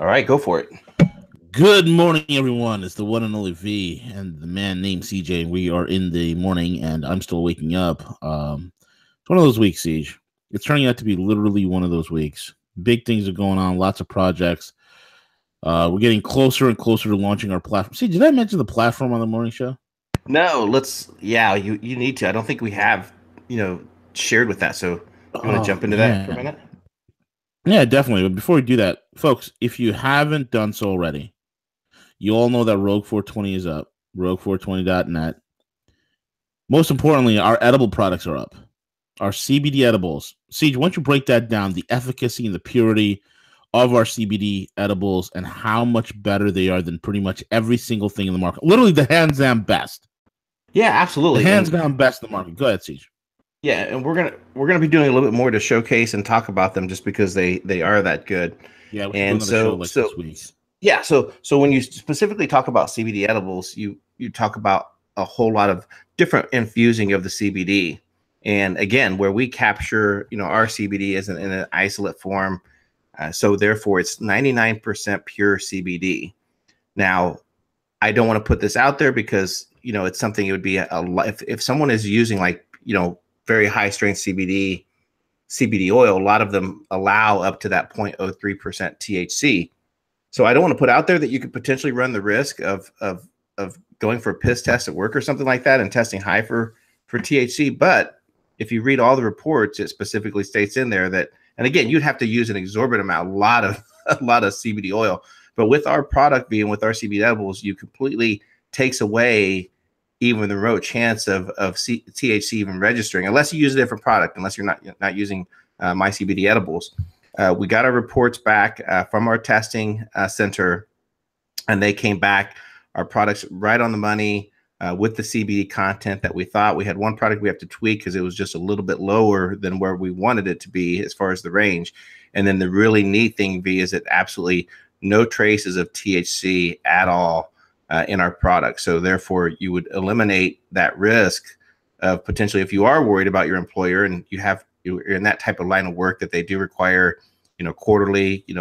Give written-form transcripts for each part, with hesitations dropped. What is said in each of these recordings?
All right, go for it. Good morning, everyone. It's the one and only V and the man named CJ. We are in the morning, and I'm still waking up. It's one of those weeks, Siege. It's turning out to be literally one of those weeks. Big things are going on, lots of projects. We're getting closer and closer to launching our platform. See, did I mention the platform on the morning show? No, let's. Yeah, you need to. I don't think we have, shared with that. So you want to Oh jump into that for a man, minute? yeah, definitely. But before we do that, folks, if you haven't done so already, you all know that Rogue 420 is up. Rogue420.net. Most importantly, our edible products are up. Our CBD edibles. Siege, why don't you break that down? The efficacy and the purity of our CBD edibles and how much better they are than pretty much every single thing in the market. Literally the hands down best. Yeah, The absolutely. hands down best in the market. Go ahead, Siege. Yeah, and we're gonna be doing a little bit more to showcase and talk about them just because they are that good. Yeah, we should do And another show so like so this week. yeah, so when you specifically talk about CBD edibles, you talk about a whole lot of different infusing of the CBD. And again, where we capture, our CBD is in an isolate form, so therefore it's 99% pure CBD. Now, I don't want to put this out there because it's something. It would be if someone is using like very high strength CBD oil. A lot of them allow up to that 0.03% THC. So I don't want to put out there that you could potentially run the risk of going for a piss test at work or something like that and testing high for THC. But if you read all the reports, it specifically states in there that, and again, you'd have to use an exorbitant amount, a lot of CBD oil. But with our product being with our CBD edibles, you completely takes away even the remote chance of THC even registering, unless you use a different product, unless you're not using my CBD edibles. We got our reports back from our testing center, and they came back. Our products right on the money with the CBD content that we thought. We had one product we have to tweak because it was just a little bit lower than where we wanted it to be as far as the range. And then the really neat thing, V, is that absolutely no traces of THC at all in our product. So therefore, you would eliminate that risk of potentially, if you are worried about your employer and you're in that type of line of work that they do require, quarterly, I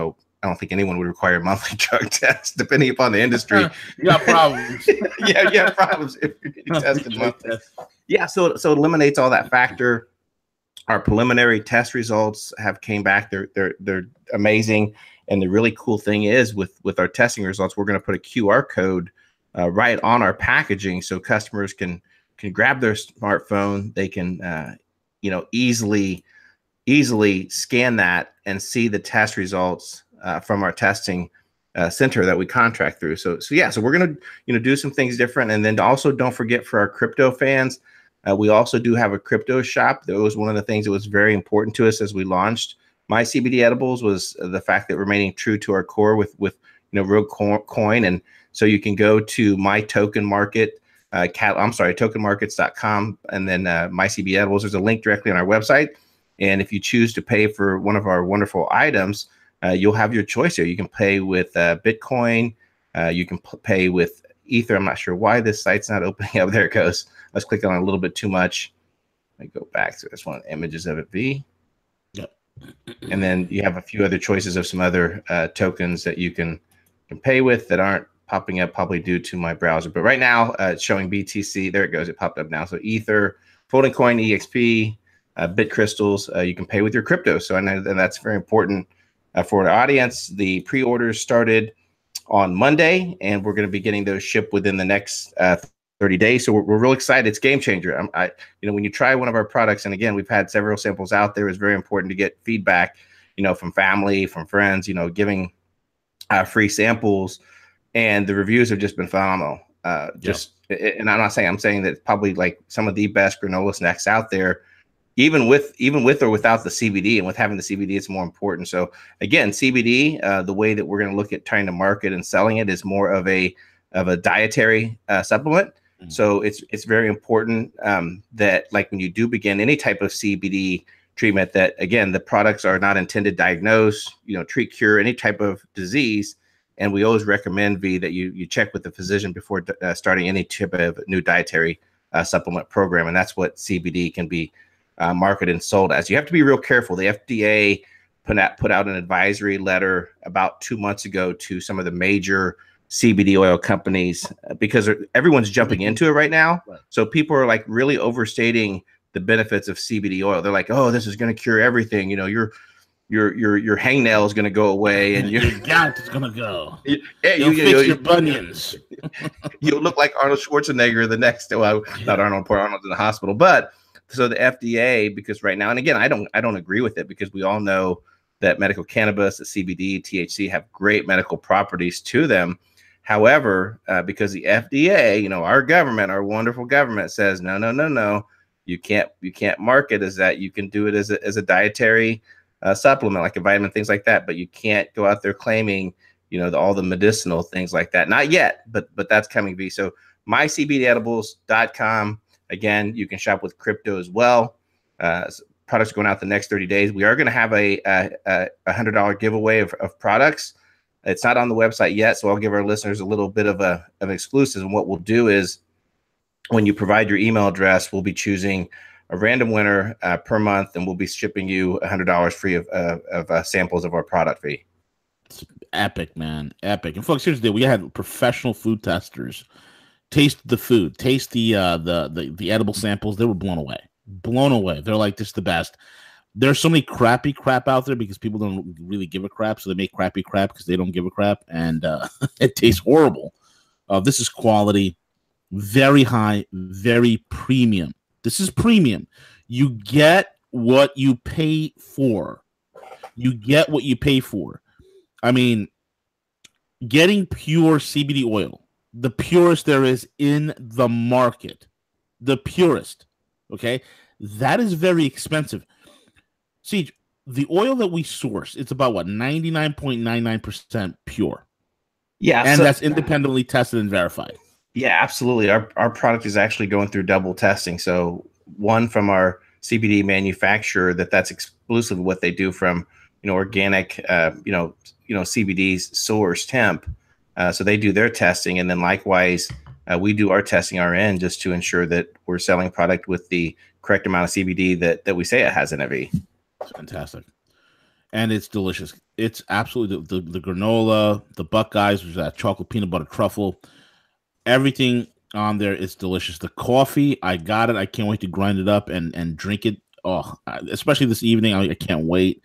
don't think anyone would require a monthly drug test, depending upon the industry. You got problems. Yeah, you have problems if you're getting tested monthly. Yeah, so it eliminates all that factor. Our preliminary test results have came back. They're amazing. And the really cool thing is with our testing results, we're going to put a QR code right on our packaging, so customers can grab their smartphone. They can easily scan that and see the test results from our testing center that we contract through. So we're going to do some things different. And then also don't forget, for our crypto fans, we also do have a crypto shop. That was one of the things that was very important to us as we launched my CBD edibles, was the fact that remaining true to our core with real coin. And so you can go to my token market, tokenmarkets.com, and then my CBD edibles. There's a link directly on our website. And if you choose to pay for one of our wonderful items, you'll have your choice here. You can pay with Bitcoin. You can pay with Ether. I'm not sure why this site's not opening up. There it goes. Let's click on it a little bit too much. Let me go back to this one. Images of it, V. Yep. And then you have a few other choices of some other tokens that you can pay with that aren't popping up, probably due to my browser. But right now, it's showing BTC. There it goes. It popped up now. So Ether, Folding Coin, EXP, Bit Crystals. You can pay with your crypto. So I know that that's very important for the audience. The pre-orders started on Monday, and we're going to be getting those shipped within the next 30 days. So we're real excited. It's game changer. When you try one of our products, and again, we've had several samples out there, it's very important to get feedback, from family, from friends, giving free samples, and the reviews have just been phenomenal. And I'm saying that it's probably like some of the best granola snacks out there, even with or without the CBD. And with having the CBD, it's more important. So again, CBD, the way that we're going to look at trying to market and selling it is more of a dietary supplement. Mm-hmm. So it's very important that, like, when you do begin any type of CBD treatment, that again, the products are not intended to diagnose, treat, cure any type of disease. And we always recommend, V, that you check with the physician before starting any type of new dietary supplement program. And that's what CBD can be marketed and sold as. You have to be real careful. The FDA put out an advisory letter about 2 months ago to some of the major CBD oil companies because everyone's jumping into it right now. Right. So people are like really overstating the benefits of CBD oil. They're like, oh, this is going to cure everything. You know, your hangnail is going to not away, and your gout is going to go. Yeah, you'll fix your bunions. You'll look like Arnold Schwarzenegger the next. Well, not Arnold. Poor Arnold's in the hospital, but so the FDA, because right now, and again, I don't agree with it because we all know that medical cannabis, the CBD, THC have great medical properties to them. However, because the FDA, you know, our government, our wonderful government says, no, you can't market as that. You can do it as a dietary supplement, like a vitamin, things like that. But you can't go out there claiming, you know, all the medicinal things like that. Not yet, but that's coming. So mycbdedibles.com. Again, you can shop with crypto as well. Products going out the next 30 days. We are going to have a $100 giveaway of products. It's not on the website yet, so I'll give our listeners a little bit of an exclusive. And what we'll do is when you provide your email address, we'll be choosing a random winner per month, and we'll be shipping you $100 free of samples of our product fee. It's epic, man. Epic. And folks, here's the deal. We had professional food testers taste the food, taste the edible samples. They were blown away. They're like, this is the best. There's so many crappy crap out there because people don't really give a crap, so they make crappy crap because they don't give a crap, and it tastes horrible. This is quality, very high, very premium. This is premium. You get what you pay for. I mean, getting pure CBD oil, the purest there is in the market, the purest, okay? That is very expensive. See, the oil that we source, it's about, 99.99% pure. Yeah. And that's independently tested and verified. Yeah, absolutely. Our product is actually going through double testing. So one from our CBD manufacturer, that's exclusively what they do from, organic, CBD's source temp. So they do their testing, and then likewise, we do our testing our end just to ensure that we're selling product with the correct amount of CBD that we say it has in it. It's fantastic, and it's delicious. It's absolutely the granola, the Buckeyes, which is that chocolate peanut butter truffle. Everything on there is delicious. The coffee, I got it. I can't wait to grind it up and drink it. Oh, especially this evening, I can't wait.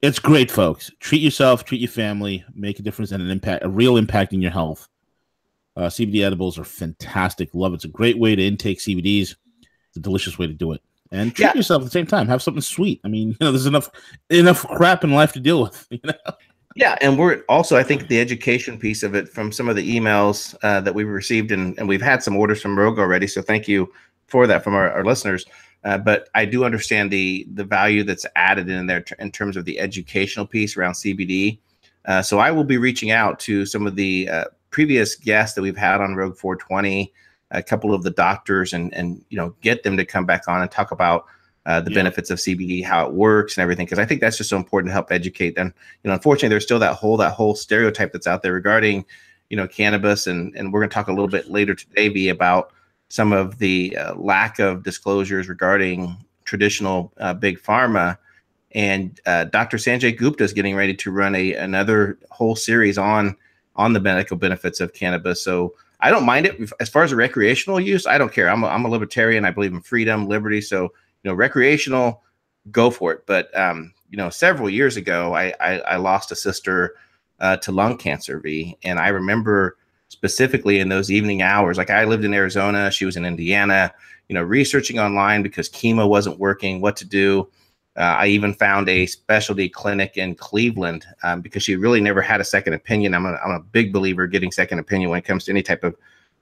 It's great, folks. Treat yourself, treat your family, make a difference and a real impact in your health. CBD edibles are fantastic. Love it. It's a great way to intake CBDs. It's a delicious way to do it. And treat yourself at the same time. Have something sweet. I mean, there's enough crap in life to deal with. Yeah, and we're also, I think, the education piece of it from some of the emails that we've received, and we've had some orders from Rogue already. So thank you for that from our listeners. But I do understand the value that's added in there in terms of the educational piece around CBD. So I will be reaching out to some of the previous guests that we've had on Rogue 420, a couple of the doctors, and get them to come back on and talk about the benefits of CBD, how it works and everything, because I think that's just so important to help educate them. Unfortunately, there's still that whole stereotype that's out there regarding, cannabis, and we're going to talk a little bit later today, V, about some of the lack of disclosures regarding traditional big pharma. And Dr. Sanjay Gupta is getting ready to run another whole series on the medical benefits of cannabis. So I don't mind it. As far as a recreational use, I don't care. I'm a libertarian. I believe in freedom, liberty. So recreational, go for it. But several years ago, I lost a sister to lung cancer, V, and I remember specifically in those evening hours, like I lived in Arizona, she was in Indiana, researching online because chemo wasn't working, what to do. I even found a specialty clinic in Cleveland because she really never had a second opinion. I'm a big believer getting second opinion when it comes to any type of,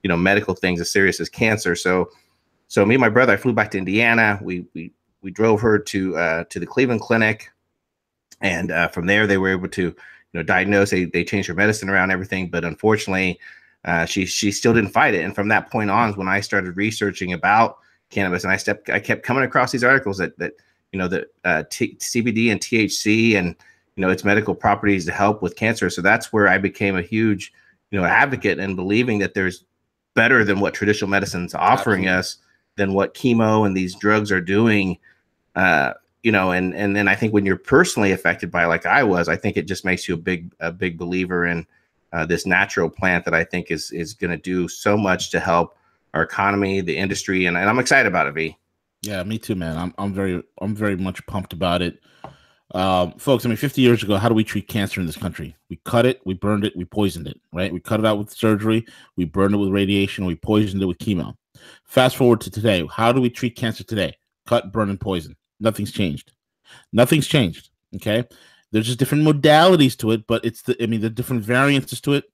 medical things as serious as cancer. So me and my brother, I flew back to Indiana. We drove her to the Cleveland clinic, and from there they were able to, diagnose. They changed her medicine around, everything, but unfortunately, she still didn't fight it. And from that point on, when I started researching about cannabis, and I kept coming across these articles that CBD and THC and its medical properties to help with cancer. So that's where I became a huge advocate and believing that there's better than what traditional medicine's offering us, than what chemo and these drugs are doing. and then I think when you're personally affected by it, like I was, I think it just makes you a big believer in this natural plant that I think is going to do so much to help our economy, the industry, and I'm excited about it, V. Yeah, me too, man. I'm very much pumped about it. Folks, I mean, 50 years ago, how do we treat cancer in this country? We cut it, we burned it, we poisoned it, right? We cut it out with surgery, we burned it with radiation, we poisoned it with chemo. Fast forward to today. How do we treat cancer today? Cut, burn, and poison. Nothing's changed. Nothing's changed. Okay. There's just different modalities to it, but the different variances to it.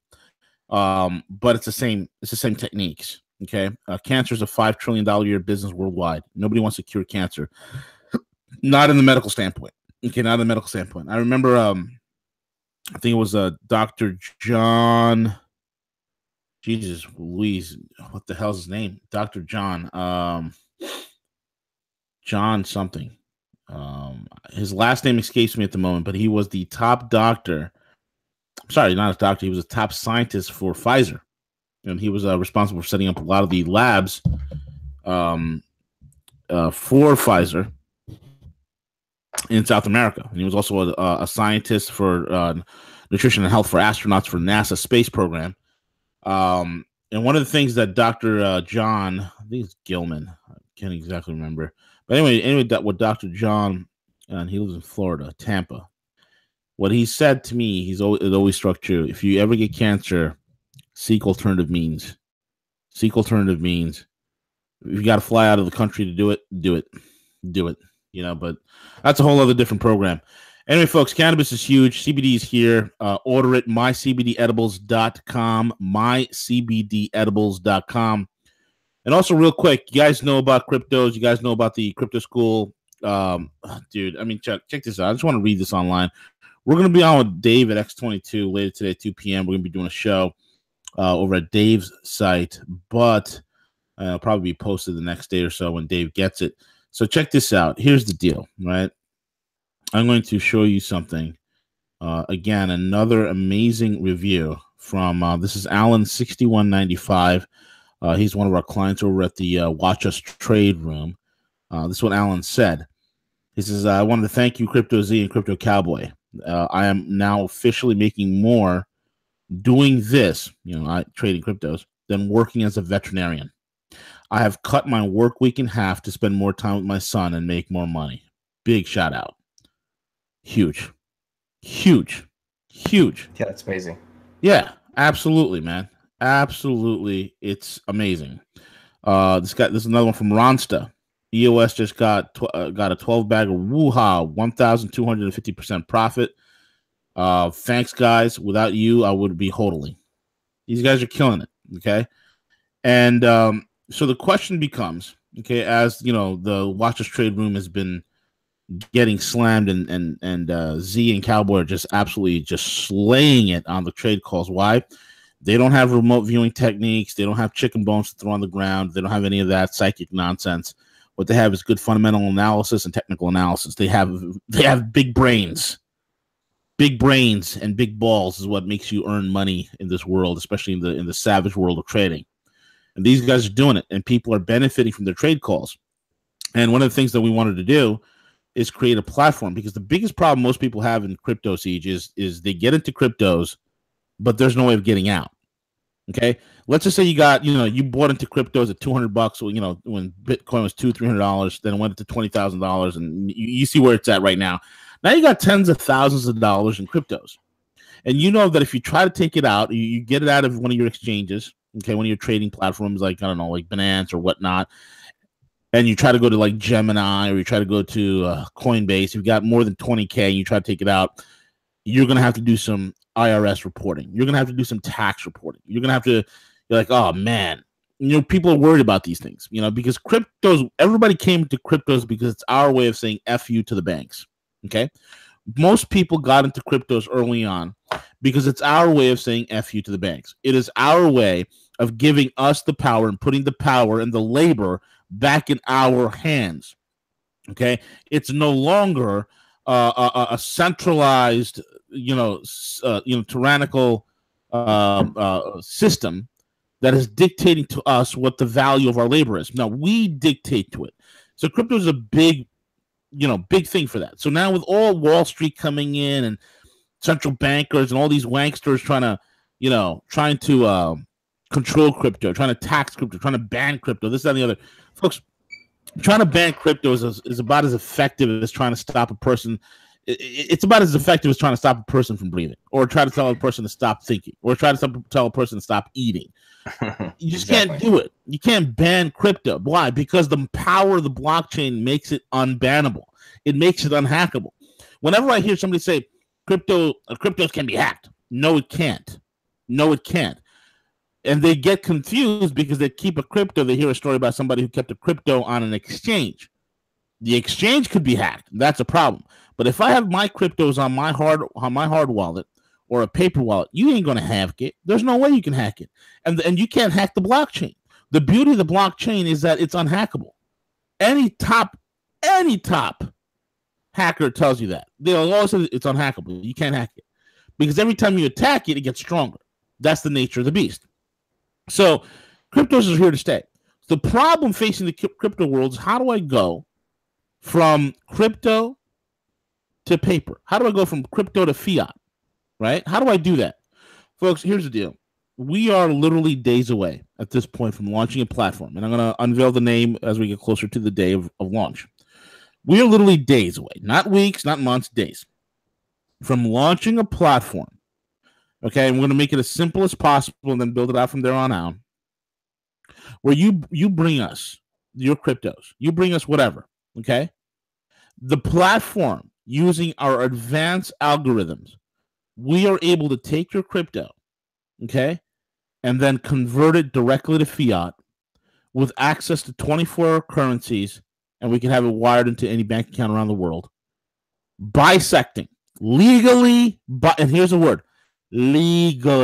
But it's the same techniques. Okay. Cancer is a $5 trillion a year business worldwide. Nobody wants to cure cancer. Not in the medical standpoint. Okay. Not in the medical standpoint. I remember, I think it was Dr. John. Jesus Louise, what the hell's his name? Dr. John. John something. His last name escapes me at the moment, but he was the top doctor. Sorry, not a doctor. He was a top scientist for Pfizer, and he was responsible for setting up a lot of the labs for Pfizer in South America. And he was also a scientist for nutrition and health for astronauts for NASA space program. And one of the things that Dr. John, I think it's Gilman, I can't exactly remember. But anyway, what Dr. John, and he lives in Florida, Tampa. What he said to me, it always struck true. If you ever get cancer, seek alternative means. Seek alternative means. If you got to fly out of the country to do it, do it. But that's a whole other different program. Anyway, folks, cannabis is huge. CBD is here. Order it, mycbdedibles.com, mycbdedibles.com. And also, real quick, you guys know about cryptos. You guys know about the crypto school. Dude, I mean, check this out. I just want to read this online. We're going to be on with Dave at X22 later today at 2 p.m. We're going to be doing a show over at Dave's site, but it'll probably be posted the next day or so when Dave gets it. So check this out. Here's the deal, right? I'm going to show you something. Again, another amazing review from, this is Alan6195. He's one of our clients over at the Watch Us Trade Room. This is what Alan said. He says, I wanted to thank you, Crypto Z and Crypto Cowboy. I am now officially making more doing this, trading cryptos, than working as a veterinarian. I have cut my work week in half to spend more time with my son and make more money. Big shout out. Huge. Yeah, that's amazing. Yeah, absolutely, man. Absolutely. It's amazing. This is another one from Ronsta. EOS just got a 12 bagger. Woo-ha, 1,250% profit. Thanks, guys. Without you, I would be hodling. These guys are killing it. Okay. And so the question becomes, okay, as the Watch Us Trade Room has been getting slammed and Z and Cowboy are just absolutely just slaying it on the trade calls. Why? They don't have remote viewing techniques. They don't have chicken bones to throw on the ground. They don't have any of that psychic nonsense. What they have is good fundamental analysis and technical analysis. They have big brains. Big brains and big balls is what makes you earn money in this world, especially in the savage world of trading. And these guys are doing it, and people are benefiting from their trade calls. And one of the things that we wanted to do is create a platform, because the biggest problem most people have in Crypto Siege is they get into cryptos, but there's no way of getting out. Okay, let's just say you bought into cryptos at $200, when Bitcoin was $200-$300, then it went to $20,000, and you see where it's at right now. Now you got tens of thousands of dollars in cryptos, and you know that if you try to take it out, you get it out of one of your exchanges, okay, one of your trading platforms, like like Binance or whatnot, and you try to go to like Gemini, or you try to go to Coinbase. If you got more than 20K and you try to take it out, you're going to have to do some IRS reporting. You're going to have to do some tax reporting. You're going to have to, you're like, oh man, people are worried about these things, because cryptos, everybody came to cryptos because it's our way of saying F you to the banks. Okay. Most people got into cryptos early on because it's our way of saying F you to the banks. It is our way of giving us the power and putting the power and the labor back in our hands. Okay. It's no longer a centralized, tyrannical system that is dictating to us what the value of our labor is. Now we dictate to it. So crypto is a big big thing for that. So now with all Wall Street coming in and central bankers and all these wanksters trying to control crypto, trying to tax crypto, trying to ban crypto, this, that, and the other. Folks, trying to ban crypto is about as effective as trying to stop a person. It's about as effective as trying to stop a person from breathing, or try to tell a person to stop thinking, or try to tell a person to stop eating. You just can't do it. You can't ban crypto. Why? Because the power of the blockchain makes it unbannable. It makes it unhackable. Whenever I hear somebody say cryptos can be hacked, no, it can't. No, it can't. And they get confused because they keep a crypto. They hear a story about somebody who kept a crypto on an exchange. The exchange could be hacked. That's a problem. But if I have my cryptos on my hard wallet or a paper wallet, you ain't gonna hack it. There's no way you can hack it, and you can't hack the blockchain. The beauty of the blockchain is that it's unhackable. Any top hacker tells you that. They'll always say it's unhackable. You can't hack it because every time you attack it, it gets stronger. That's the nature of the beast. So cryptos are here to stay. The problem facing the crypto world is, how do I go from crypto to paper? How do I go from crypto to fiat? Right? How do I do that? Folks, here's the deal. We are literally days away at this point from launching a platform, and I'm going to unveil the name as we get closer to the day of launch. We are literally days away, not weeks, not months, days, from launching a platform. Okay, and we're going to make it as simple as possible and then build it out from there on out, where you bring us your cryptos, you bring us whatever, okay? The platform, using our advanced algorithms, we are able to take your crypto, okay, and then convert it directly to fiat with access to 24 currencies, and we can have it wired into any bank account around the world, bisecting legally, and here's the word, legally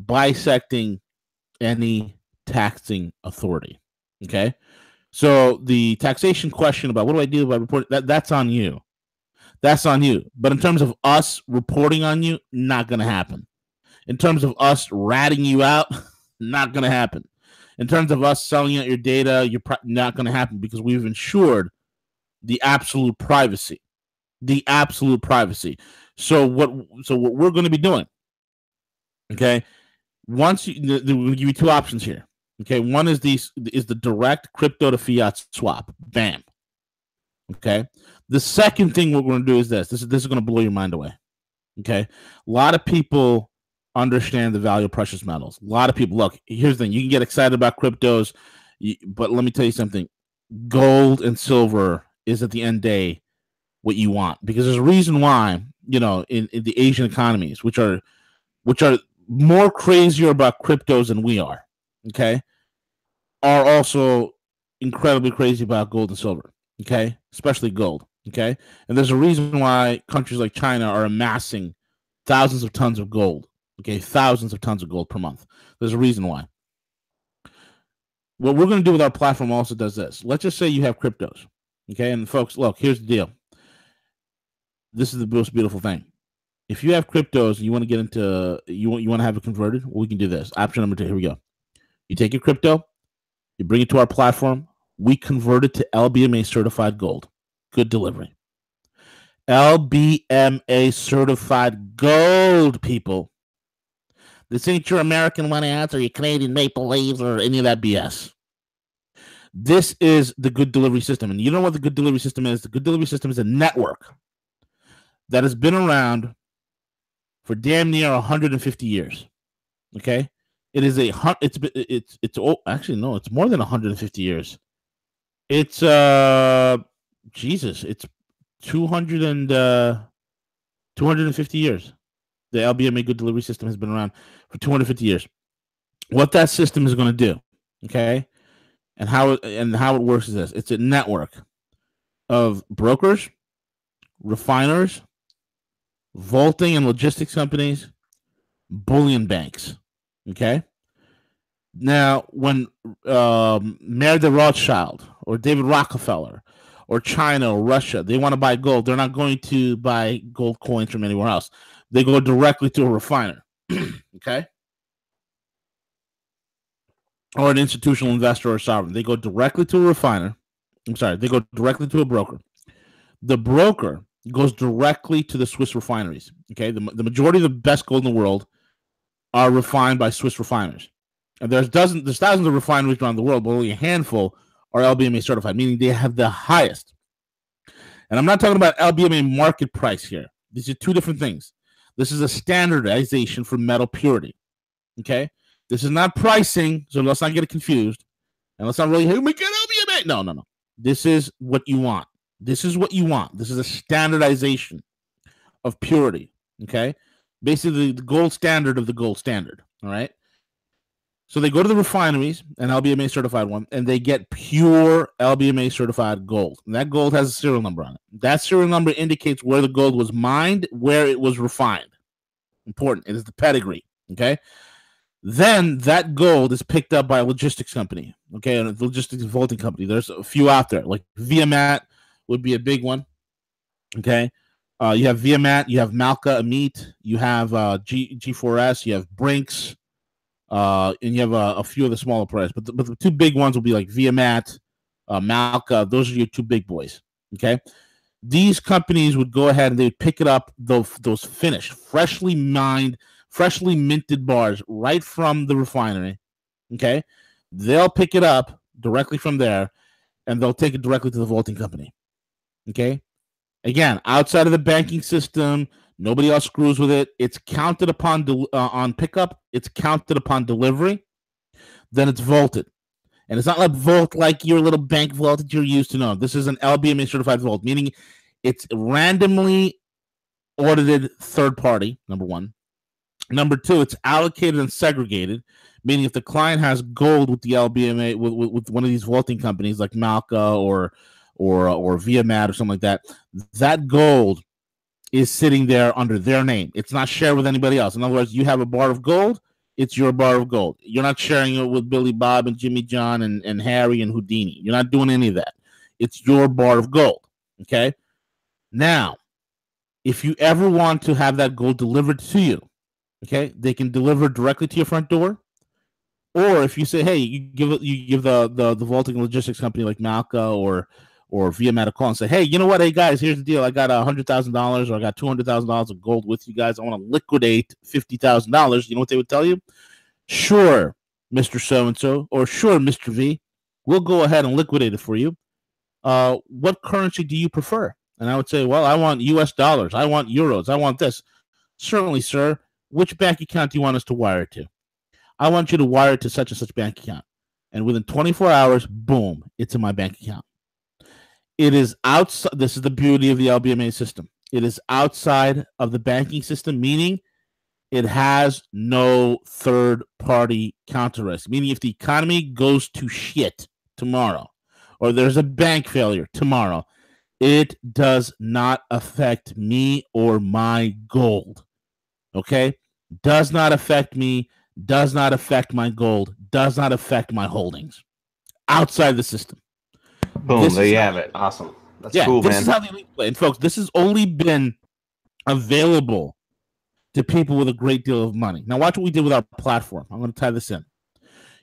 bisecting any taxing authority. Okay, so the taxation question about what do I do by reporting, that's on you. That's on you. But in terms of us reporting on you, not going to happen. In terms of us ratting you out, not going to happen. In terms of us selling out your data, you're not going to happen, because we've ensured the absolute privacy. The absolute privacy. So what we're going to be doing, okay? We'll give you two options here. Okay, one is the direct crypto to fiat swap. Bam. Okay. The second thing we're going to do is this. This is going to blow your mind away. Okay. A lot of people understand the value of precious metals. A lot of people, look, here's the thing. You can get excited about cryptos, but let me tell you something. Gold and silver is, at the end of the day, what you want, because there's a reason why, in the Asian economies, which are more crazier about cryptos than we are, okay, are also incredibly crazy about gold and silver, okay, especially gold, okay. And there's a reason why countries like China are amassing thousands of tons of gold, okay, thousands of tons of gold per month. There's a reason why. What we're going to do with our platform also does this. Let's just say you have cryptos, okay, and folks, look, here's the deal. This is the most beautiful thing. If you have cryptos and you want to get into, you want to have it converted, well, we can do this. Option number 2, here we go. You take your crypto, you bring it to our platform, we convert it to LBMA certified gold. Good delivery. LBMA certified gold, people. This ain't your American money ads or your Canadian maple leaves or any of that BS. This is the good delivery system. And you know what the good delivery system is? The good delivery system is a network that has been around for damn near 150 years. Okay? It is it's actually, no, it's more than 150 years. It's it's 250 years. The LBMA good delivery system has been around for 250 years. What that system is going to do, okay, and how it works is this: it's a network of brokers, refiners, vaulting and logistics companies, bullion banks. Okay. Now, when Mayer de Rothschild or David Rockefeller or China or Russia, they want to buy gold, they're not going to buy gold coins from anywhere else. They go directly to a refiner. Okay. or an institutional investor or sovereign. They go directly to a refiner. They go directly to a broker. The broker goes directly to the Swiss refineries. Okay, the majority of the best gold in the world are refined by Swiss refiners. And there's thousands of refineries around the world, but only a handful are LBMA certified, meaning they have the highest. And I'm not talking about LBMA market price here. These are two different things. This is a standardization for metal purity. Okay? This is not pricing, so let's not get it confused. And let's not really, hey, we get LBMA. No. This is what you want. This is what you want. This is a standardization of purity. Okay? Basically, the gold standard of the gold standard. All right? So they go to the refineries, an LBMA certified one, and they get pure LBMA certified gold. And that gold has a serial number on it. That serial number indicates where the gold was mined, where it was refined. Important. It is the pedigree. Okay. Then that gold is picked up by a logistics company. Okay. And a logistics vaulting company. There's a few out there. Like Viamat would be a big one. Okay. You have Viamat, you have Malka Amit, you have G4S, you have Brinks. And you have a few of the smaller players, but the two big ones will be like Viamat, Malka. Those are your two big boys. Okay, these companies would go ahead and they'd pick it up those finished, freshly mined, freshly minted bars right from the refinery. Okay, they'll pick it up directly from there, and they'll take it directly to the vaulting company. Okay, again, outside of the banking system. Nobody else screws with it. It's counted upon on pickup. It's counted upon delivery. Then it's vaulted. And it's not like vault like your little bank vault that you're used to know. This is an LBMA certified vault, meaning it's randomly audited third party, number one. Number two, it's allocated and segregated, meaning if the client has gold with the LBMA, with one of these vaulting companies like Malka or Viamat or something like that, that gold is sitting there under their name. It's not shared with anybody else. In other words, you have a bar of gold, it's your bar of gold. You're not sharing it with Billy Bob and Jimmy John and Harry and Houdini. You're not doing any of that. It's your bar of gold. Okay? Now, if you ever want to have that gold delivered to you, okay, they can deliver directly to your front door. Or if you say, hey, you give the vaulting logistics company like Malka or Viamat a call and say, hey, you know what? Hey, guys, here's the deal. I got $100,000 or I got $200,000 of gold with you guys. I want to liquidate $50,000. You know what they would tell you? Sure, Mr. So-and-so, or sure, Mr. V. We'll go ahead and liquidate it for you. What currency do you prefer? And I would say, well, I want US dollars. I want euros. I want this. Certainly, sir. Which bank account do you want us to wire it to? I want you to wire it to such and such bank account. And within 24 hours, boom, it's in my bank account. It is outside. This is the beauty of the LBMA system. It is outside of the banking system, meaning it has no third-party counter risk. Meaning if the economy goes to shit tomorrow, or there's a bank failure tomorrow, it does not affect me or my gold. Okay? Does not affect me, does not affect my gold, does not affect my holdings. Outside the system. Boom, there you have it. Awesome. That's cool, man. This is how the elite play. And folks, this has only been available to people with a great deal of money. Now watch what we did with our platform. I'm going to tie this in.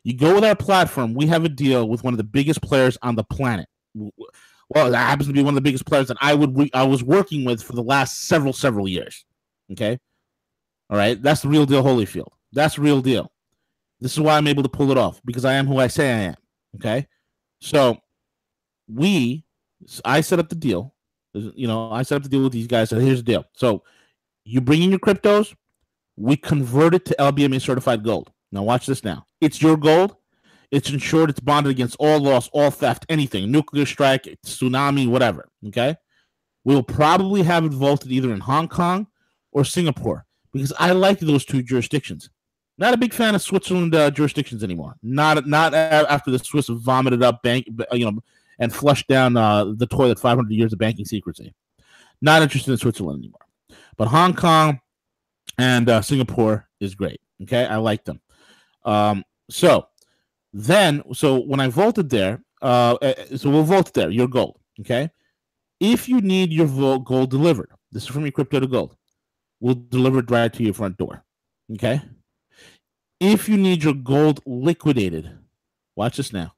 You go with our platform, we have a deal with one of the biggest players on the planet. Well, that happens to be one of the biggest players that I was working with for the last several years. Okay? All right? That's the real deal, Holyfield. That's the real deal. This is why I'm able to pull it off, because I am who I say I am. Okay? So I set up the deal. I set up the deal with these guys. So here's the deal. So you bring in your cryptos, we convert it to LBMA certified gold. Now watch this now. It's your gold. It's insured. It's bonded against all loss, all theft, anything, nuclear strike, tsunami, whatever. Okay? We'll probably have it vaulted either in Hong Kong or Singapore because I like those two jurisdictions. Not a big fan of Switzerland jurisdictions anymore. Not after the Swiss vomited up and flushed down the toilet 500 years of banking secrecy. Not interested in Switzerland anymore. But Hong Kong and Singapore is great. Okay, I like them. So when I vaulted there, so we'll vault there, your gold. Okay, if you need your gold delivered, this is from your crypto to gold, we'll deliver it right to your front door. Okay. If you need your gold liquidated, Watch this now.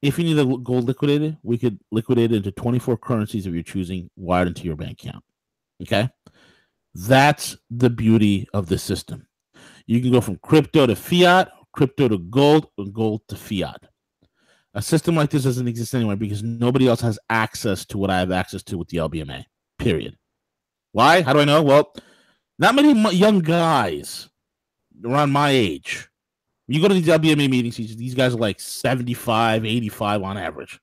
If you need the gold liquidated, we could liquidate it into 24 currencies of your choosing, wired into your bank account. Okay? That's the beauty of the system. You can go from crypto to fiat, crypto to gold, and gold to fiat. A system like this doesn't exist anywhere because nobody else has access to what I have access to with the LBMA, period. Why? How do I know? Well, not many young guys around my age. You go to these LBMA meetings, these guys are like 75, 85 on average.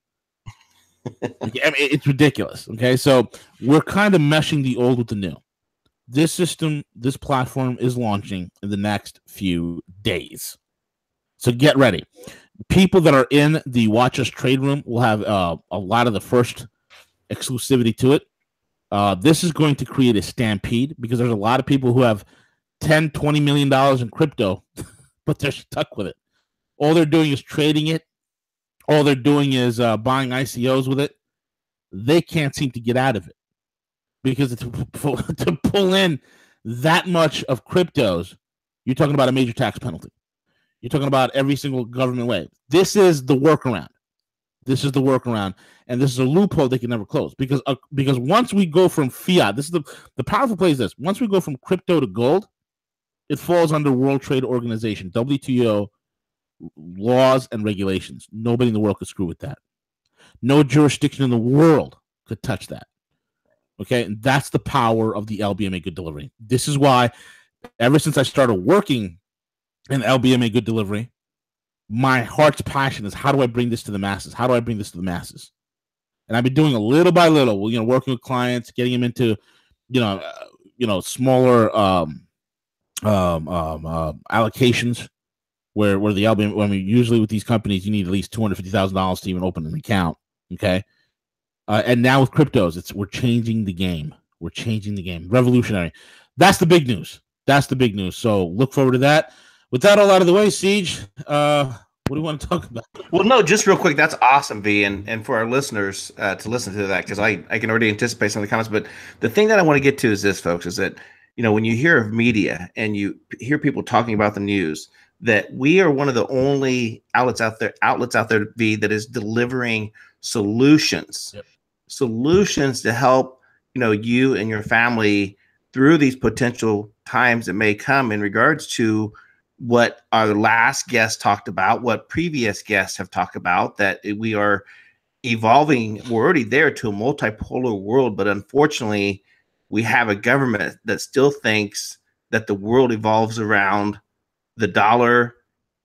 I mean, it's ridiculous. Okay, so we're kind of meshing the old with the new. This system, this platform is launching in the next few days. So get ready. People that are in the Watch Us Trade Room will have a lot of the first exclusivity to it. This is going to create a stampede because there's a lot of people who have $10, $20 million in crypto, but they're stuck with it. All they're doing is trading it. All they're doing is buying ICOs with it. They can't seem to get out of it because to pull in that much of cryptos, you're talking about a major tax penalty. You're talking about every single government way. This is the workaround. This is the workaround, and this is a loophole they can never close because once we go from fiat, this is the powerful play is this. Once we go from crypto to gold, it falls under World Trade Organization, WTO laws and regulations. Nobody in the world could screw with that. No jurisdiction in the world could touch that. Okay, and that's the power of the LBMA Good Delivery. This is why ever since I started working in LBMA Good Delivery, my heart's passion is how do I bring this to the masses? How do I bring this to the masses? And I've been doing it little by little, working with clients, getting them into, smaller allocations where the LBMA, I mean, usually with these companies, you need at least $250,000 to even open an account. Okay. And now with cryptos, we're changing the game. We're changing the game. Revolutionary. That's the big news. That's the big news. So look forward to that. With that all out of the way, Siege, what do you want to talk about? Well, no, just real quick. That's awesome, V, and for our listeners to listen to that, because I can already anticipate some of the comments. But the thing that I want to get to is this, folks, is that, when you hear of media and you hear people talking about the news, that we are one of the only outlets out there, V, that is delivering solutions. Yep. Solutions to help, you and your family through these potential times that may come in regards to what our last guest talked about, what previous guests have talked about, that we are evolving. We're already there to a multipolar world, but unfortunately, we have a government that still thinks that the world evolves around the dollar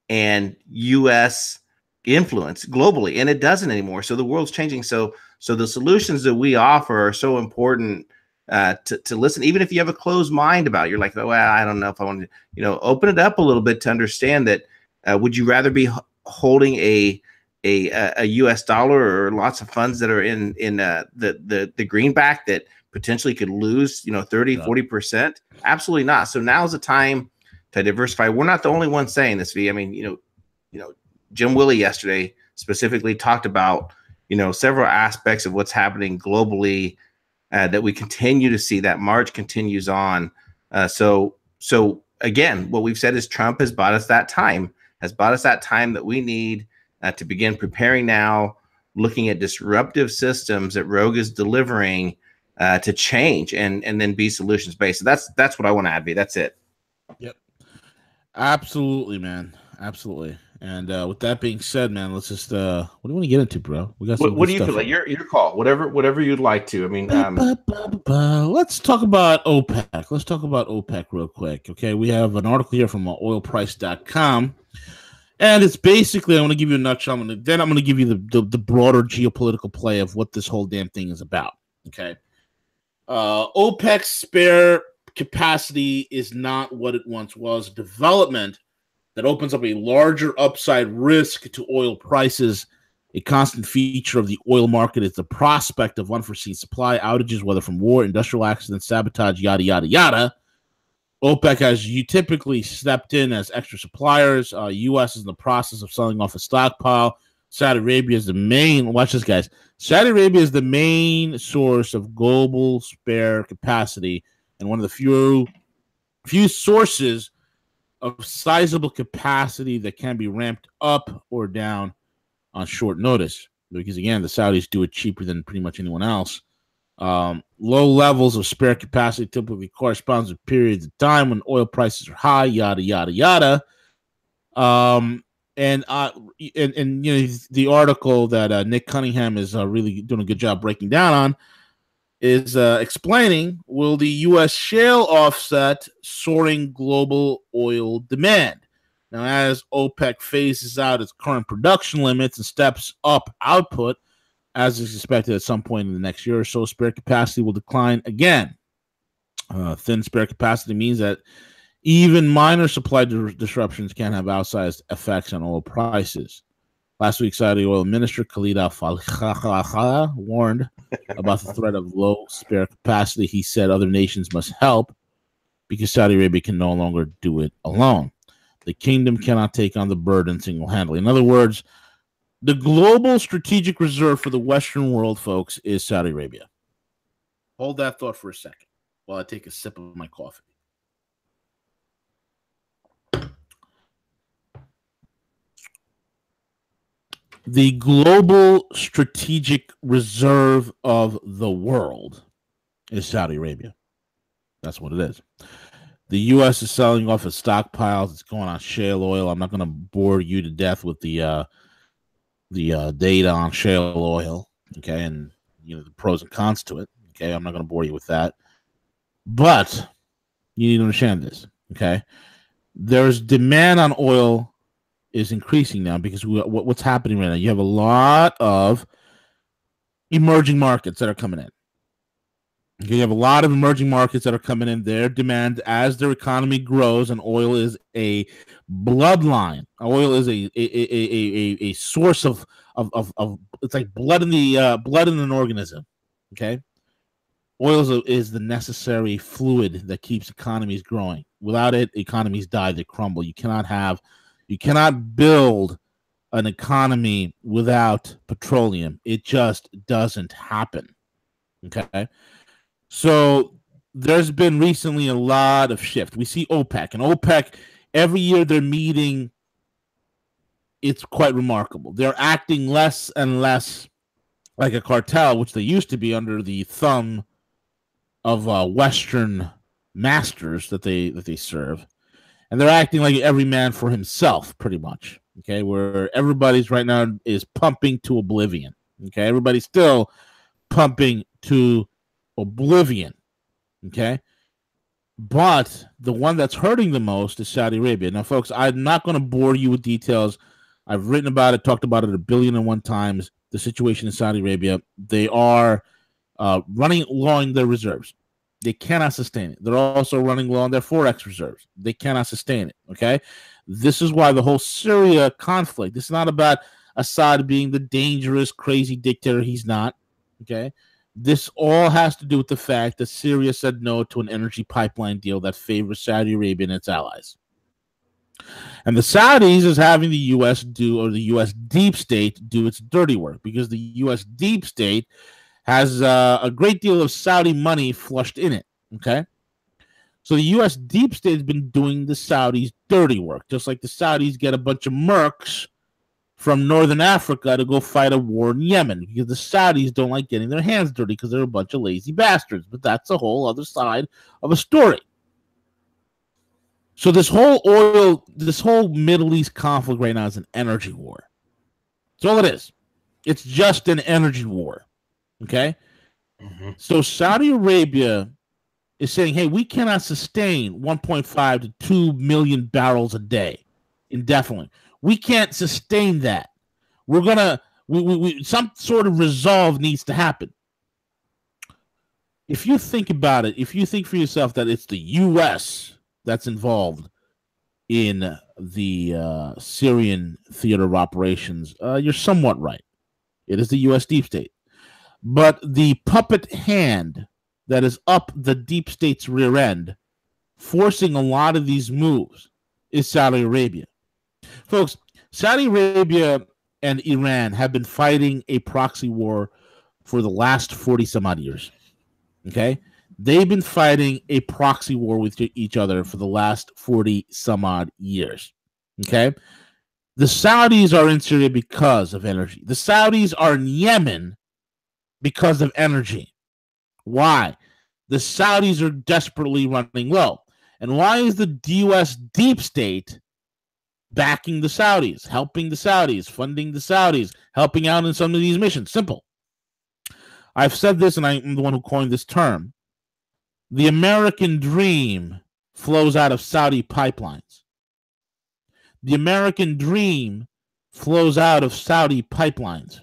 and U.S. influence globally, and it doesn't anymore. So the world's changing. So the solutions that we offer are so important to listen, even if you have a closed mind about it. You're like, oh, well, I don't know if I want to, open it up a little bit to understand that. Would you rather be holding a U.S. dollar or lots of funds that are in the greenback that potentially could lose, 30, 40%? Absolutely not. So now's the time to diversify. We're not the only ones saying this, V. I mean, Jim Willie yesterday specifically talked about, several aspects of what's happening globally. That we continue to see that march continues on. So again, what we've said is Trump has bought us that time that we need to begin preparing now, looking at disruptive systems that Rogue is delivering to change and then be solutions based. So that's what I want to add, V. That's it. Yep. Absolutely, man. Absolutely. And with that being said, man, let's just what do you want to get into, bro? We got what do you feel like? Your call. Whatever you'd like to. I mean, let's talk about OPEC. Let's talk about OPEC real quick. Okay, we have an article here from oilprice.com, and it's basically, I want to give you a nutshell. I'm going to give you the broader geopolitical play of what this whole damn thing is about. Okay, OPEC's spare capacity is not what it once was. Development that opens up a larger upside risk to oil prices. A constant feature of the oil market is the prospect of unforeseen supply outages, whether from war, industrial accidents, sabotage, yada, yada, yada. OPEC has typically stepped in as extra suppliers. U.S. is in the process of selling off a stockpile. Saudi Arabia is the main, watch this, guys. Saudi Arabia is the main source of global spare capacity and one of the few sources of sizable capacity that can be ramped up or down on short notice. Because, again, the Saudis do it cheaper than pretty much anyone else. Low levels of spare capacity typically corresponds with periods of time when oil prices are high, yada, yada, yada. And the article that Nick Cunningham is really doing a good job breaking down on is explaining, will the U.S. shale offset soaring global oil demand? Now, as OPEC phases out its current production limits and steps up output, as is expected at some point in the next year or so, spare capacity will decline again. Thin spare capacity means that even minor supply disruptions can have outsized effects on oil prices. Last week, Saudi oil minister Khalid al-Falih warned about the threat of low spare capacity. He said other nations must help because Saudi Arabia can no longer do it alone. The kingdom cannot take on the burden single-handedly. In other words, the global strategic reserve for the Western world, folks, is Saudi Arabia. Hold that thought for a second while I take a sip of my coffee. The global strategic reserve of the world is Saudi Arabia. That's what it is. The U.S. is selling off its stockpiles. It's going on shale oil. I'm not going to bore you to death with the data on shale oil, okay, and the pros and cons to it. Okay, I'm not going to bore you with that. But you need to understand this, okay? There's demand on oil is increasing now because what's happening right now? You have a lot of emerging markets that are coming in. Okay, you have a lot of emerging markets that are coming in. Their demand as their economy grows, and oil is a bloodline. Oil is a source of it's like blood in an organism. Okay, oil is the necessary fluid that keeps economies growing. Without it, economies die, they crumble. You cannot build an economy without petroleum. It just doesn't happen. Okay. So there's been recently a lot of shift. We see OPEC, and OPEC, every year they're meeting, it's quite remarkable. They're acting less and less like a cartel, which they used to be under the thumb of Western masters that they serve. And they're acting like every man for himself, pretty much. Okay, where everybody's right now is pumping to oblivion. Okay, everybody's still pumping to oblivion. Okay, but the one that's hurting the most is Saudi Arabia. Now, folks, I'm not going to bore you with details. I've written about it, talked about it 1,000,000,001 times. The situation in Saudi Arabia, they are running low on their reserves. They cannot sustain it. They're also running low on their Forex reserves. They cannot sustain it. Okay, this is why the whole Syria conflict. It's not about Assad being the dangerous, crazy dictator. He's not. Okay, this all has to do with the fact that Syria said no to an energy pipeline deal that favors Saudi Arabia and its allies. And the Saudis is having the U.S. or the U.S. deep state do its dirty work, because the U.S. deep state has a great deal of Saudi money flushed in it, okay? So the U.S. deep state has been doing the Saudis' dirty work, just like the Saudis get a bunch of mercs from Northern Africa to go fight a war in Yemen, because the Saudis don't like getting their hands dirty because they're a bunch of lazy bastards. But that's a whole other side of a story. So this whole Middle East conflict right now is an energy war. That's all it is. It's just an energy war. Okay, So Saudi Arabia is saying, hey, we cannot sustain 1.5 to 2 million barrels a day indefinitely. We can't sustain that. We're gonna some sort of resolve needs to happen. If you think about it, if you think for yourself that it's the U.S. that's involved in the Syrian theater of operations, you're somewhat right. It is the U.S. deep state. But the puppet hand that is up the deep state's rear end, forcing a lot of these moves, is Saudi Arabia. Folks, Saudi Arabia and Iran have been fighting a proxy war for the last 40 some odd years. Okay? They've been fighting a proxy war with each other for the last 40 some odd years. Okay? The Saudis are in Syria because of energy. The Saudis are in Yemen because of energy. Why? The Saudis are desperately running low. And why is the U.S. deep state backing the Saudis, helping the Saudis, funding the Saudis, helping out in some of these missions? Simple. I've said this, and I'm the one who coined this term. The American dream flows out of Saudi pipelines. The American dream flows out of Saudi pipelines.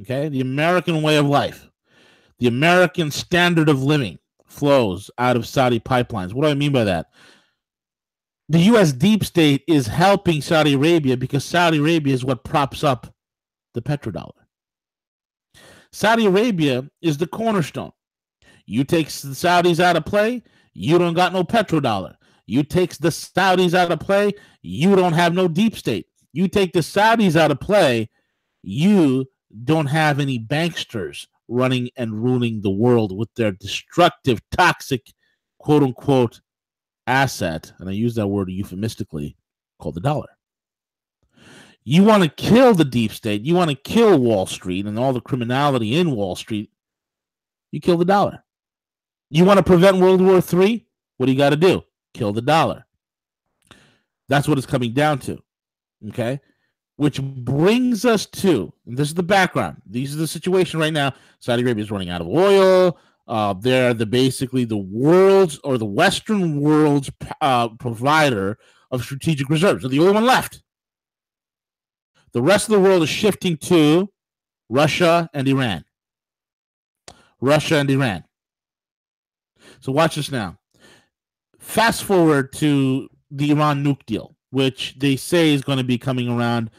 Okay? The American way of life, the American standard of living flows out of Saudi pipelines. What do I mean by that? The U.S. deep state is helping Saudi Arabia because Saudi Arabia is what props up the petrodollar. Saudi Arabia is the cornerstone. You take the Saudis out of play, you don't got no petrodollar. You take the Saudis out of play, you don't have no deep state. You take the Saudis out of play, you don't have any banksters running and ruling the world with their destructive, toxic, quote-unquote, asset, and I use that word euphemistically, called the dollar. You want to kill the deep state, you want to kill Wall Street and all the criminality in Wall Street, you kill the dollar. You want to prevent World War III? What do you got to do? Kill the dollar. That's what it's coming down to, okay? Which brings us to, and this is the background. These are the situation right now. Saudi Arabia is running out of oil. They're basically the world's or the Western world's provider of strategic reserves. They're the only one left. The rest of the world is shifting to Russia and Iran. Russia and Iran. So watch this now. Fast forward to the Iran nuke deal, which they say is going to be coming around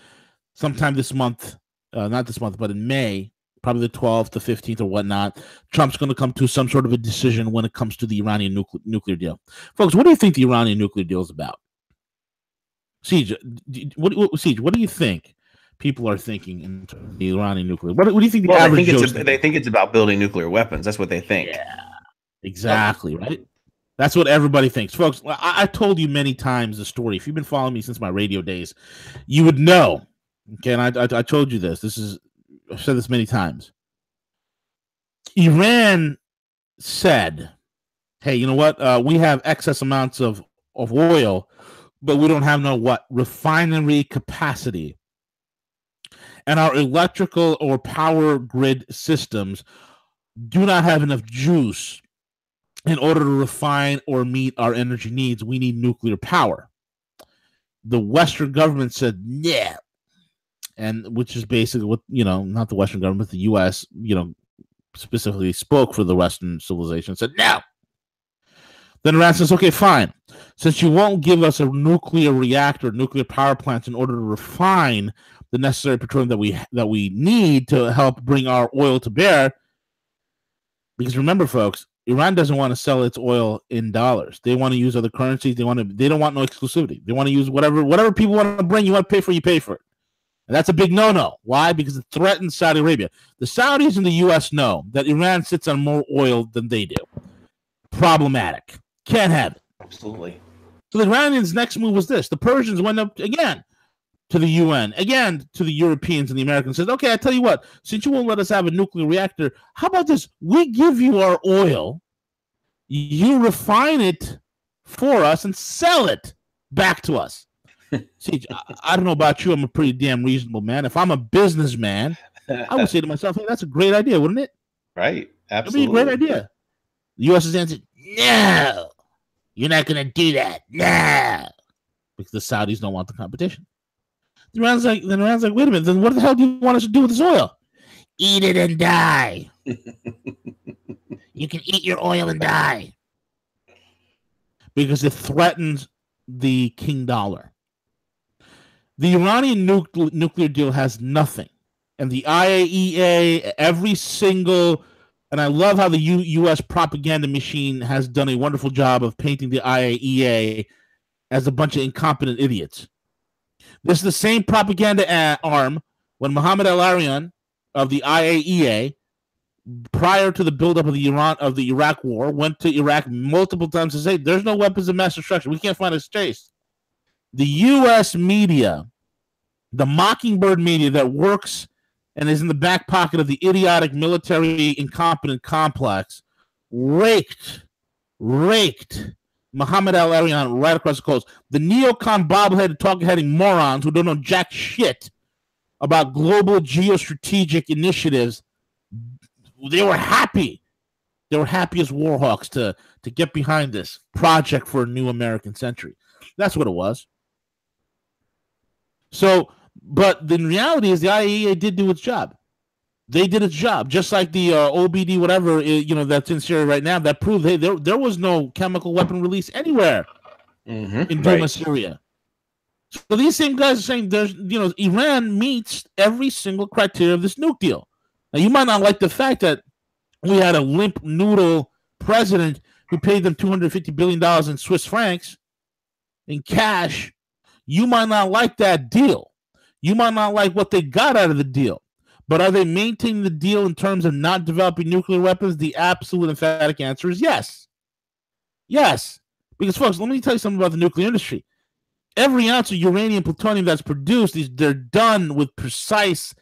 sometime this month. Not this month, but in May, probably the 12th, the 15th, or whatnot. Trump's going to come to some sort of a decision when it comes to the Iranian nuclear deal. Folks, what do you think the Iranian nuclear deal is about? Siege, what do you think people are thinking in terms of the Iranian nuclear? What do you think the average they think it's about building nuclear weapons. That's what they think. Yeah, exactly, right? That's what everybody thinks. Folks, I told you many times the story. If you've been following me since my radio days, you would know. Okay, and I told you this. I've said this many times. Iran said, hey, you know what? We have excess amounts of oil, but we don't have refinery capacity. And our electrical or power grid systems do not have enough juice in order to refine or meet our energy needs. We need nuclear power. The Western government said, yeah. And which is basically what, not the Western government, the U.S., specifically spoke for the Western civilization, said, no. Then Iran says, okay, fine. Since you won't give us a nuclear reactor, nuclear power plants in order to refine the necessary petroleum that we need to help bring our oil to bear, because remember, folks, Iran doesn't want to sell its oil in dollars. They want to use other currencies. They don't want no exclusivity. They want to use whatever people want to bring. You want to pay for, you pay for it. And that's a big no-no. Why? Because it threatens Saudi Arabia. The Saudis and the U.S. know that Iran sits on more oil than they do. Problematic. Can't have it. Absolutely. So the Iranians' next move was this. The Persians went up again to the UN, again to the Europeans and the Americans, said, okay, I tell you what, since you won't let us have a nuclear reactor, how about this? We give you our oil, you refine it for us and sell it back to us. See, I don't know about you, I'm a pretty damn reasonable man. If I'm a businessman, I would say to myself, hey, that's a great idea, wouldn't it? Right, absolutely. It'd be a great idea. The U.S. is answered, no, you're not going to do that, no, because the Saudis don't want the competition. The Iran's like, wait a minute, then what the hell do you want us to do with this oil? Eat it and die. You can eat your oil and die. Because it threatens the king dollar. The Iranian nuclear deal has nothing. And the IAEA, every single, and I love how the U.S. propaganda machine has done a wonderful job of painting the IAEA as a bunch of incompetent idiots. This is the same propaganda arm when Mohammed Al-Arian of the IAEA prior to the buildup of the Iraq War, went to Iraq multiple times to say there's no weapons of mass destruction. We can't find a trace. The U.S. media, the Mockingbird media that works and is in the back pocket of the idiotic military incompetent complex, raked Muhammad al-Arian right across the coast. The neocon bobbleheaded talking morons who don't know jack shit about global geostrategic initiatives, they were happy. They were happy as war hawks to get behind this project for a new American century. That's what it was. So, but the reality is the IAEA did do its job. They did its job, just like the OBD, whatever, that's in Syria right now, that proved, hey, there was no chemical weapon release anywhere in Douma, Syria. So these same guys are saying Iran meets every single criteria of this nuke deal. Now, you might not like the fact that we had a limp noodle president who paid them $250 billion in Swiss francs in cash. You might not like that deal. You might not like what they got out of the deal. But are they maintaining the deal in terms of not developing nuclear weapons? The absolute emphatic answer is yes. Yes. Because, folks, let me tell you something about the nuclear industry. Every ounce of uranium, plutonium that's produced, they're done with precise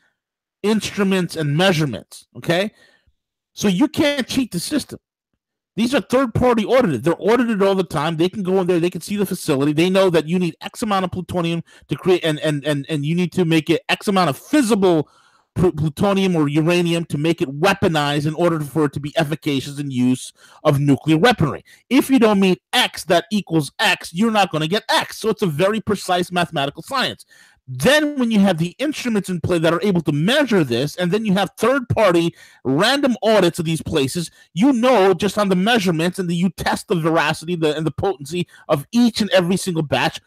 instruments and measurements, okay? So you can't cheat the system. These are third-party audited. They're audited all the time. They can go in there. They can see the facility. They know that you need X amount of plutonium to create, and you need to make it X amount of fissible plutonium or uranium to make it weaponized in order for it to be efficacious in use of nuclear weaponry. If you don't meet X that equals X, you're not going to get X. So it's a very precise mathematical science. Then when you have the instruments in play that are able to measure this, and then you have third-party random audits of these places, just on the measurements, and you test the veracity and the potency of each and every single batch.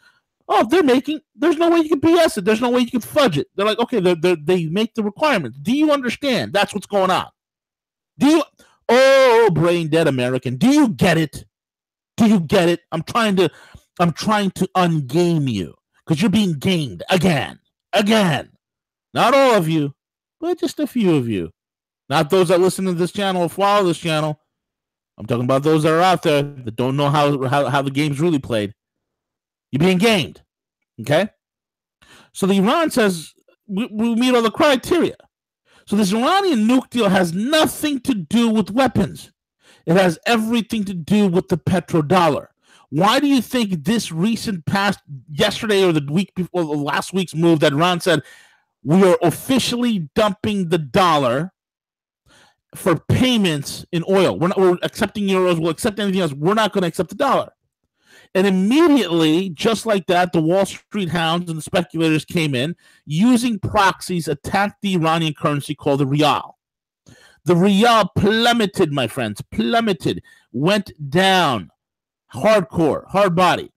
Oh, there's no way you can BS it. There's no way you can fudge it. They're like, okay, they make the requirements. Do you understand? That's what's going on. Brain dead American. Do you get it? Do you get it? I'm trying to ungame you because you're being gamed again. Not all of you, but just a few of you. Not those that listen to this channel or follow this channel. I'm talking about those that are out there that don't know how the game's really played. You're being gamed, okay? So the Iran says we meet all the criteria. So this Iranian nuke deal has nothing to do with weapons. It has everything to do with the petrodollar. Why do you think this recent past yesterday or the week before last week's move that Iran said we are officially dumping the dollar for payments in oil? We're accepting euros. We'll accept anything else. We're not going to accept the dollar. And immediately, just like that, the Wall Street hounds and the speculators came in, using proxies, attacked the Iranian currency called the rial. The rial plummeted, my friends, went down, hardcore, hard body.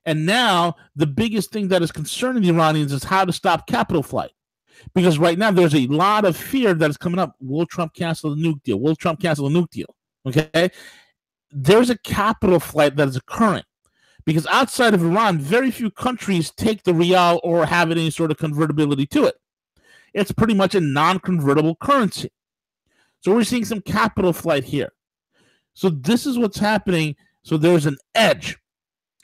And now the biggest thing that is concerning the Iranians is how to stop capital flight. Because right now there's a lot of fear that is coming up. Will Trump cancel the nuke deal? Will Trump cancel the nuke deal? Okay? There's a capital flight that is occurring. Because outside of Iran, very few countries take the rial or have any sort of convertibility to it. It's pretty much a non-convertible currency. So we're seeing some capital flight here. So this is what's happening. So there's an edge.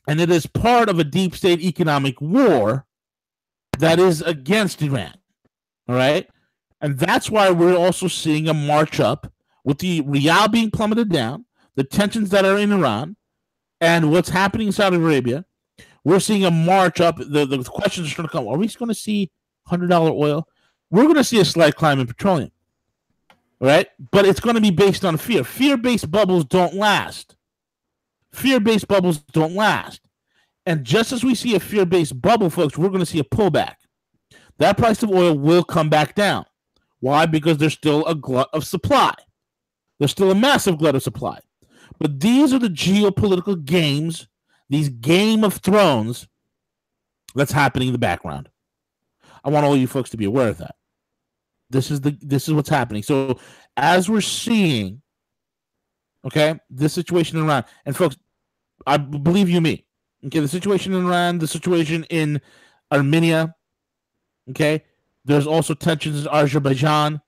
And it is part of a deep state economic war that is against Iran. All right? And that's why we're also seeing a march up with the rial being plummeted down, the tensions that are in Iran, and what's happening in Saudi Arabia. We're seeing a march up. The questions are going to come. Are we going to see $100 oil? We're going to see a slight climb in petroleum. Right? But it's going to be based on fear. Fear-based bubbles don't last. Fear-based bubbles don't last. And just as we see a fear-based bubble, folks, we're going to see a pullback. That price of oil will come back down. Why? Because there's still a glut of supply. There's still a massive glut of supply. But these are the geopolitical games, these Game of Thrones that's happening in the background. I want all you folks to be aware of that. This is what's happening. So as we're seeing, okay, this situation in Iran, and folks, I believe you me, okay, the situation in Iran, the situation in Armenia, okay, there's also tensions in Azerbaijan,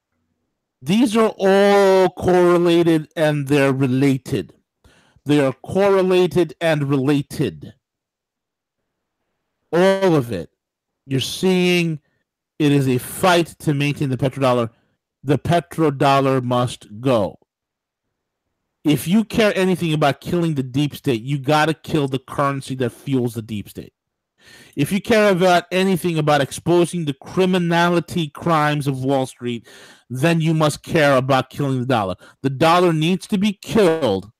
These are all correlated and they're related. They are correlated and related. All of it. You're seeing it is a fight to maintain the petrodollar. The petrodollar must go. If you care anything about killing the deep state, you got to kill the currency that fuels the deep state. If you care about anything about exposing the criminality crimes of Wall Street, then you must care about killing the dollar. The dollar needs to be killed,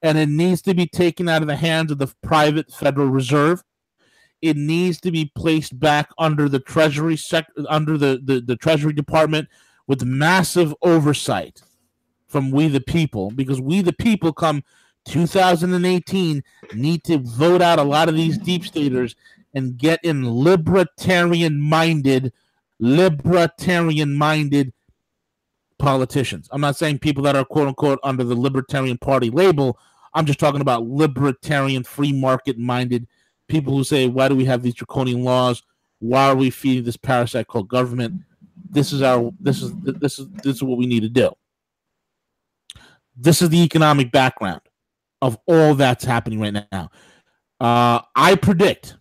and it needs to be taken out of the hands of the private Federal Reserve. It needs to be placed back under the Treasury under the Treasury Department with massive oversight from we the people, because we the people come 2018 need to vote out a lot of these deep staters and get in libertarian minded politicians. I'm not saying people that are quote unquote under the Libertarian Party label. I'm just talking about libertarian, free market minded people who say, why do we have these draconian laws? Why are we feeding this parasite called government? This is what we need to do. This is the economic background of all that's happening right now. I predict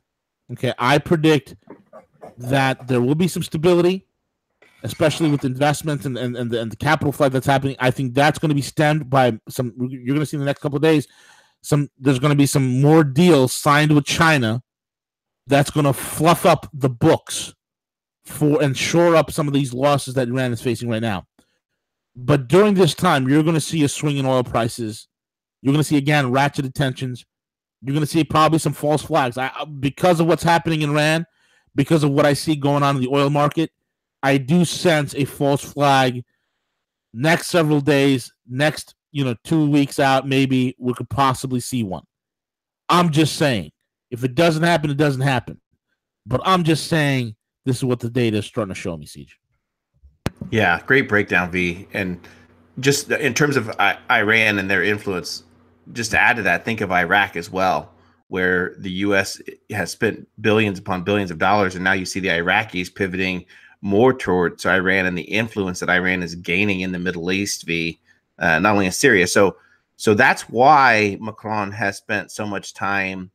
that there will be some stability, especially with investments and the capital flight that's happening. I think that's going to be stemmed by some. You're going to see in the next couple of days. There's going to be some more deals signed with China that's going to fluff up the books and shore up some of these losses that Iran is facing right now. But during this time, you're going to see a swing in oil prices. You're going to see, again, ratcheted tensions. You're going to see probably some false flags. Because of what's happening in Iran, because of what I see going on in the oil market, I do sense a false flag next several days, next 2 weeks out, maybe we could possibly see one. I'm just saying, if it doesn't happen, it doesn't happen. But I'm just saying, this is what the data is starting to show me, Siege. Yeah, great breakdown, V. And just in terms of Iran and their influence, just to add to that, think of Iraq as well, where the U.S. has spent billions upon billions of dollars, and now you see the Iraqis pivoting more towards Iran and the influence that Iran is gaining in the Middle East, V, not only in Syria. So that's why Macron has spent so much time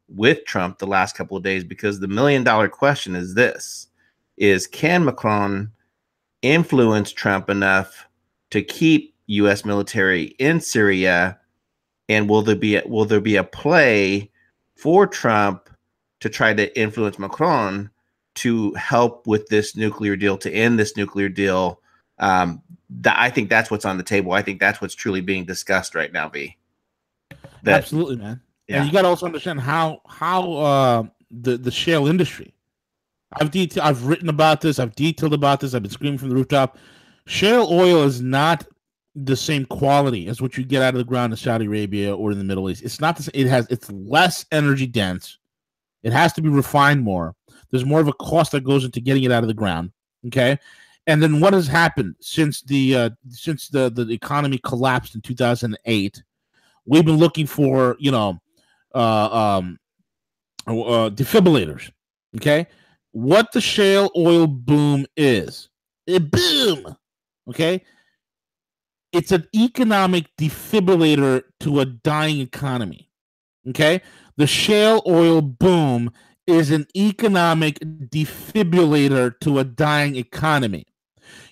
with Trump the last couple of days, because the $1 million question is this: can Macron influence Trump enough to keep U.S. military in Syria, and will there be a play for Trump to try to influence Macron to help with this nuclear deal, to end this nuclear deal? I think that's what's on the table. I think that's what's truly being discussed right now, V. Absolutely, man. Yeah. And you got to also understand how the shale industry. I've written about this. I've detailed about this. I've been screaming from the rooftop. Shale oil is not the same quality as what you get out of the ground in Saudi Arabia or in the Middle East. It's not the same. It's less energy dense. It has to be refined more. There's more of a cost that goes into getting it out of the ground. Okay, and then what has happened since the economy collapsed in 2008? We've been looking for defibrillators. Okay. What the shale oil boom is. Boom. Okay. It's an economic defibrillator to a dying economy. Okay. The shale oil boom is an economic defibrillator to a dying economy.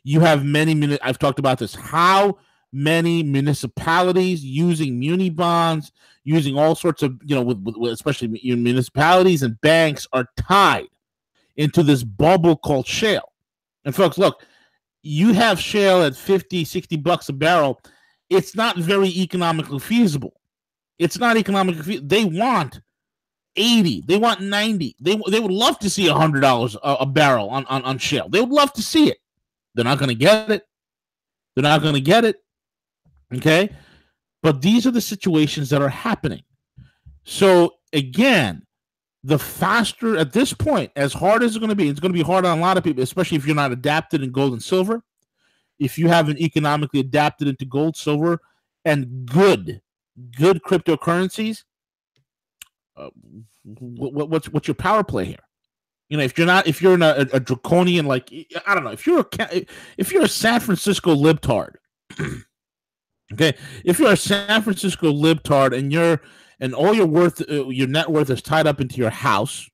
You have I've talked about this. How many municipalities using muni bonds, using all sorts of, with especially municipalities and banks are tied into this bubble called shale. And folks, look, you have shale at $50-$60 a barrel. It's not very economically feasible. It's not economically feasible. They want 80. They want 90. They would love to see $100 a barrel on shale. They would love to see it. They're not going to get it. They're not going to get it. Okay? But these are the situations that are happening. So, again, the faster at this point, as hard as it's going to be hard on a lot of people, especially if you're not adapted in gold and silver. If you haven't economically adapted into gold, silver, and good cryptocurrencies, what's your power play here? You know, if you're in a draconian, like, I don't know, if you're a San Francisco libtard, okay, if you're a San Francisco libtard and all your net worth is tied up into your house,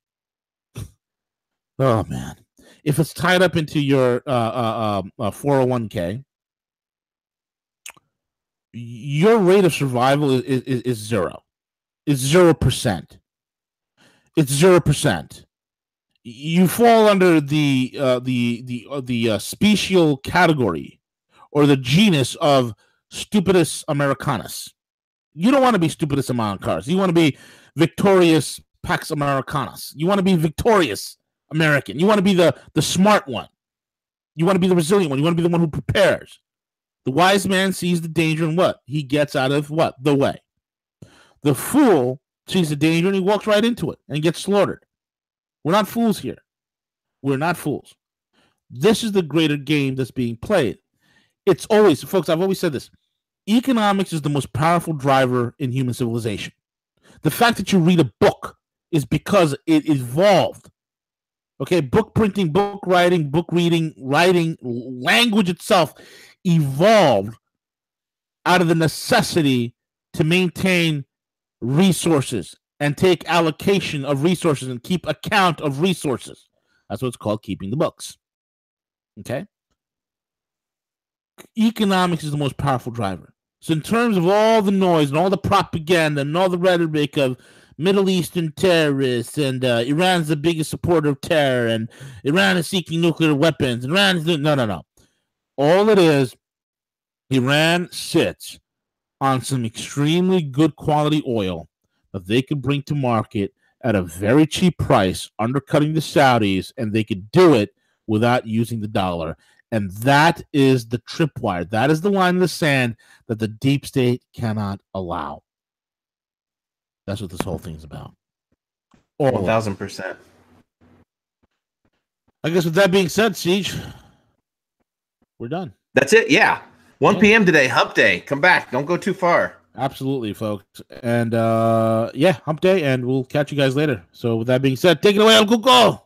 oh man, if it's tied up into your 401k, your rate of survival is zero. It's 0%. It's 0%. You fall under the special category or the genus of stupidus Americanus. You don't want to be stupidus Americanus. You want to be victorious Pax Americanus. You want to be victorious American. You want to be the smart one. You want to be the resilient one. You want to be the one who prepares. The wise man sees the danger and what? He gets out of what? The way. The fool sees the danger and he walks right into it and gets slaughtered. We're not fools here. We're not fools. This is the greater game that's being played. It's always, folks, I've always said this. Economics is the most powerful driver in human civilization. The fact that you read a book is because it evolved. Okay, book printing, book writing, book reading, writing, language itself evolved out of the necessity to maintain resources and take allocation of resources and keep account of resources. That's what it's called, keeping the books. Okay? Economics is the most powerful driver. So in terms of all the noise and all the propaganda and all the rhetoric of Middle Eastern terrorists and Iran's the biggest supporter of terror and Iran is seeking nuclear weapons and Iran is no. All it is, Iran sits on some extremely good quality oil that they could bring to market at a very cheap price, undercutting the Saudis, and they could do it without using the dollar. And that is the tripwire. That is the line in the sand that the deep state cannot allow. That's what this whole thing's about. 1,000%. I guess with that being said, Siege, we're done. That's it. Yeah. 1 p.m. today, hump day. Come back. Don't go too far. Absolutely, folks. And hump day, and we'll catch you guys later. So with that being said, take it away, Uncle Go.